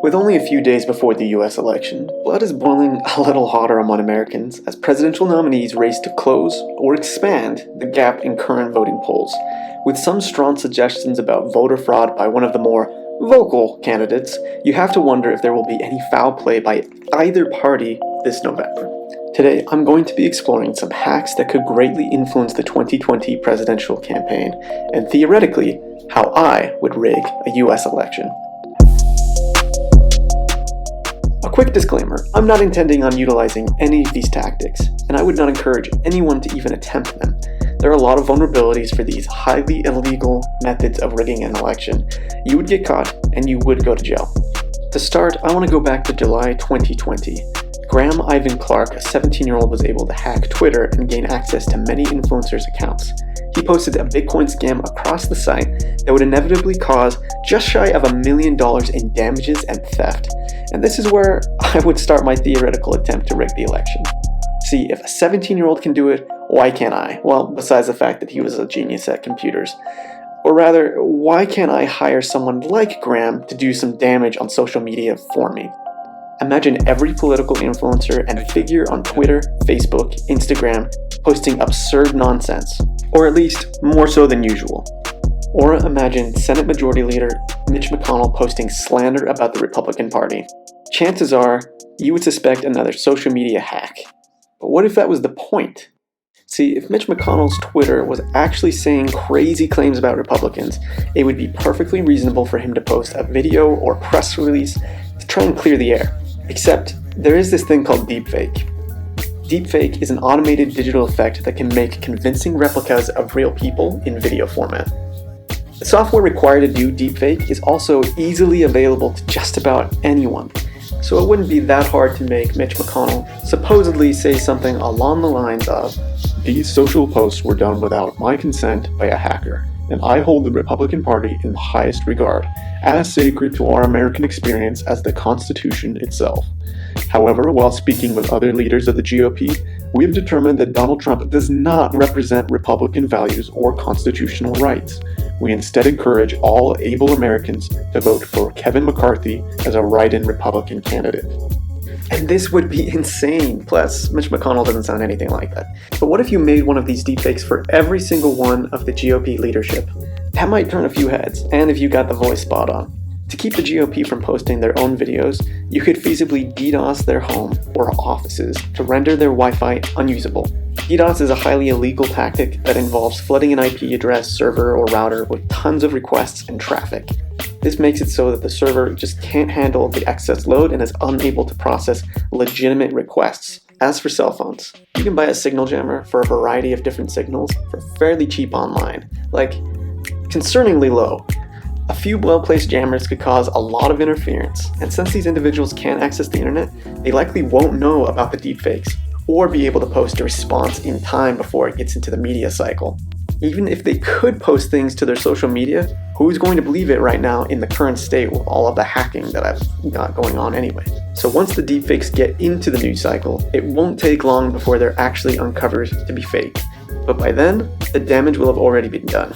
With only a few days before the US election, blood is boiling a little hotter among Americans as presidential nominees race to close or expand the gap in current voting polls, with some strong suggestions about voter fraud by one of the more vocal candidates. You have to wonder if there will be any foul play by either party this November. Today, I'm going to be exploring some hacks that could greatly influence the 2020 presidential campaign, and theoretically, how I would rig a US election. A quick disclaimer, I'm not intending on utilizing any of these tactics, and I would not encourage anyone to even attempt them. There are a lot of vulnerabilities for these highly illegal methods of rigging an election. You would get caught, and you would go to jail. To start, I want to go back to July 2020. Graham Ivan Clark, a 17-year-old, was able to hack Twitter and gain access to many influencers' accounts. He posted a Bitcoin scam across the site that would inevitably cause just shy of $1 million in damages and theft. And this is where I would start my theoretical attempt to rig the election. See, if a 17-year-old can do it, why can't I? Well, besides the fact that he was a genius at computers. Or rather, why can't I hire someone like Graham to do some damage on social media for me? Imagine every political influencer and figure on Twitter, Facebook, Instagram posting absurd nonsense, or at least more so than usual. Or imagine Senate Majority Leader Mitch McConnell posting slander about the Republican Party. Chances are you would suspect another social media hack. But what if that was the point? See, if Mitch McConnell's Twitter was actually saying crazy claims about Republicans, it would be perfectly reasonable for him to post a video or press release to try and clear the air. Except, there is this thing called deepfake. Deepfake is an automated digital effect that can make convincing replicas of real people in video format. The software required to do deepfake is also easily available to just about anyone, so it wouldn't be that hard to make Mitch McConnell supposedly say something along the lines of, "These social posts were done without my consent by a hacker, and I hold the Republican Party in the highest regard, as sacred to our American experience as the Constitution itself. However, while speaking with other leaders of the GOP, we have determined that Donald Trump does not represent Republican values or constitutional rights. We instead encourage all able Americans to vote for Kevin McCarthy as a write-in Republican candidate." And this would be insane. Plus, Mitch McConnell doesn't sound anything like that. But what if you made one of these deepfakes for every single one of the GOP leadership? That might turn a few heads, and if you got the voice spot on. To keep the GOP from posting their own videos, you could feasibly DDoS their home or offices to render their Wi-Fi unusable. DDoS is a highly illegal tactic that involves flooding an IP address, server, or router with tons of requests and traffic. This makes it so that the server just can't handle the excess load and is unable to process legitimate requests. As for cell phones, you can buy a signal jammer for a variety of different signals for fairly cheap online, like concerningly low. A few well-placed jammers could cause a lot of interference, and since these individuals can't access the internet, they likely won't know about the deepfakes, or be able to post a response in time before it gets into the media cycle. Even if they could post things to their social media, who's going to believe it right now in the current state with all of the hacking that I've got going on anyway? So once the deepfakes get into the news cycle, it won't take long before they're actually uncovered to be fake. But by then, the damage will have already been done.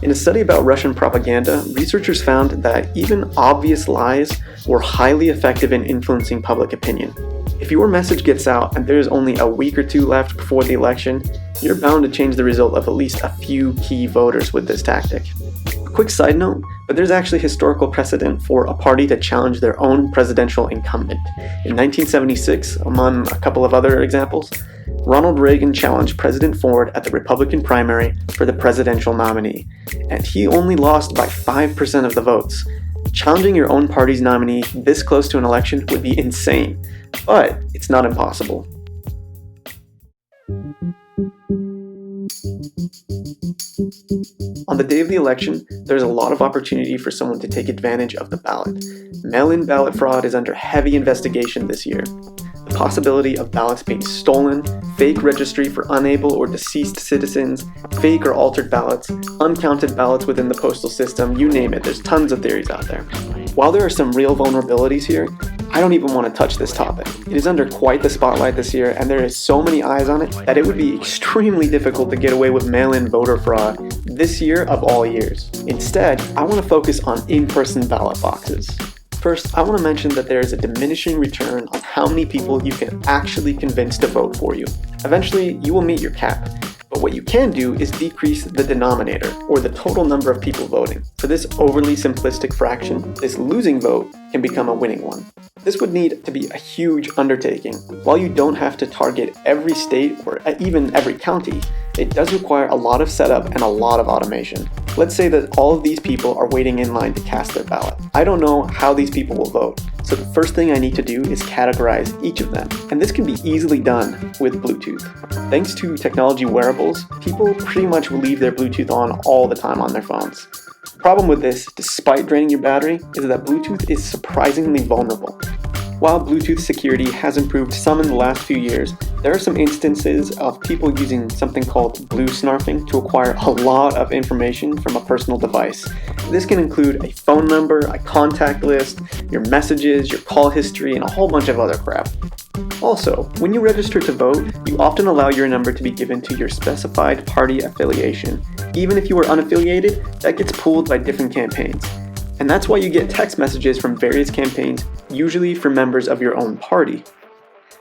In a study about Russian propaganda, researchers found that even obvious lies were highly effective in influencing public opinion. If your message gets out and there's only a week or two left before the election, you're bound to change the result of at least a few key voters with this tactic. A quick side note, but there's actually historical precedent for a party to challenge their own presidential incumbent. In 1976, among a couple of other examples, Ronald Reagan challenged President Ford at the Republican primary for the presidential nominee, and he only lost by 5% of the votes. Challenging your own party's nominee this close to an election would be insane, but it's not impossible. On the day of the election, there's a lot of opportunity for someone to take advantage of the ballot. Mail-in ballot fraud is under heavy investigation this year. The possibility of ballots being stolen, fake registry for unable or deceased citizens, fake or altered ballots, uncounted ballots within the postal system, you name it, there's tons of theories out there. While there are some real vulnerabilities here, I don't even want to touch this topic. It is under quite the spotlight this year, and there is so many eyes on it that it would be extremely difficult to get away with mail-in voter fraud this year of all years. Instead, I want to focus on in-person ballot boxes. First, I want to mention that there is a diminishing return on how many people you can actually convince to vote for you. Eventually, you will meet your cap. But what you can do is decrease the denominator, or the total number of people voting. For this overly simplistic fraction, this losing vote can become a winning one. This would need to be a huge undertaking. While you don't have to target every state or even every county, it does require a lot of setup and a lot of automation. Let's say that all of these people are waiting in line to cast their ballot. I don't know how these people will vote, so the first thing I need to do is categorize each of them. And this can be easily done with Bluetooth. Thanks to technology wearables, people pretty much will leave their Bluetooth on all the time on their phones. The problem with this, despite draining your battery, is that Bluetooth is surprisingly vulnerable. While Bluetooth security has improved some in the last few years, there are some instances of people using something called blue snarfing to acquire a lot of information from a personal device. This can include a phone number, a contact list, your messages, your call history, and a whole bunch of other crap. Also, when you register to vote, you often allow your number to be given to your specified party affiliation. Even if you are unaffiliated, that gets pulled by different campaigns. And that's why you get text messages from various campaigns, usually for members of your own party.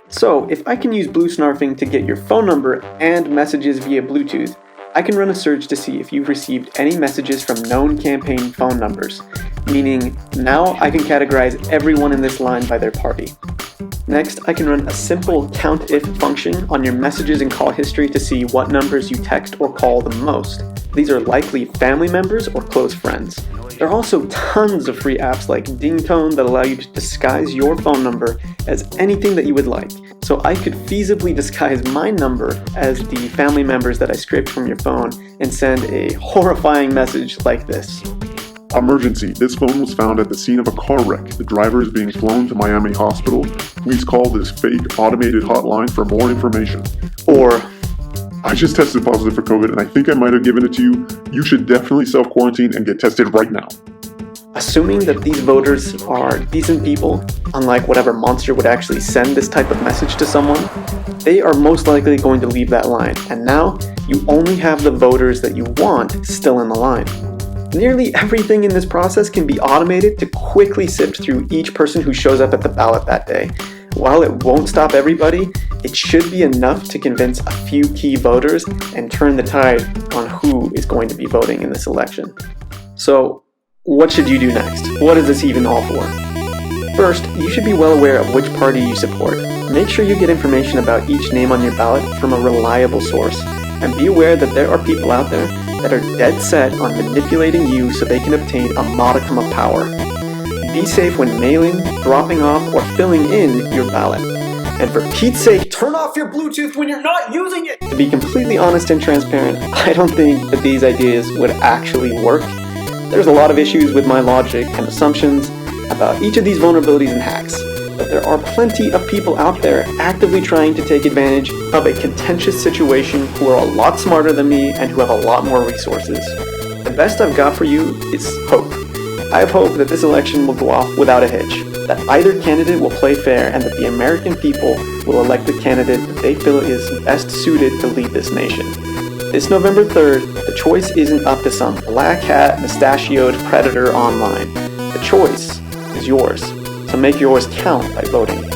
So, if I can use blue snarfing to get your phone number and messages via Bluetooth, I can run a search to see if you've received any messages from known campaign phone numbers, meaning now I can categorize everyone in this line by their party. Next, I can run a simple count-if function on your messages and call history to see what numbers you text or call the most. These are likely family members or close friends. There are also tons of free apps like Dingtone that allow you to disguise your phone number as anything that you would like. So I could feasibly disguise my number as the family members that I scraped from your phone and send a horrifying message like this. Emergency. This phone was found at the scene of a car wreck. The driver is being flown to Miami Hospital. Please call this fake automated hotline for more information. Or, I just tested positive for COVID and I think I might have given it to you. You should definitely self-quarantine and get tested right now. assuming that these voters are decent people, unlike whatever monster would actually send this type of message to someone, they are most likely going to leave that line. And now, you only have the voters that you want still in the line. Nearly everything in this process can be automated to quickly sift through each person who shows up at the ballot that day. While it won't stop everybody, it should be enough to convince a few key voters and turn the tide on who is going to be voting in this election. So, what should you do next? What is this even all for? First, you should be well aware of which party you support. Make sure you get information about each name on your ballot from a reliable source, and be aware that there are people out there that are dead set on manipulating you so they can obtain a modicum of power. Be safe when mailing, dropping off, or filling in your ballot. And for Pete's sake, turn off your Bluetooth when you're not using it! To be completely honest and transparent, I don't think that these ideas would actually work. There's a lot of issues with my logic and assumptions about each of these vulnerabilities and hacks, but there are plenty of people out there actively trying to take advantage of a contentious situation who are a lot smarter than me and who have a lot more resources. The best I've got for you is hope. I have hope that this election will go off without a hitch, that either candidate will play fair, and that the American people will elect the candidate that they feel is best suited to lead this nation. This November 3rd, the choice isn't up to some black hat, mustachioed predator online. The choice is yours, so make yours count by voting.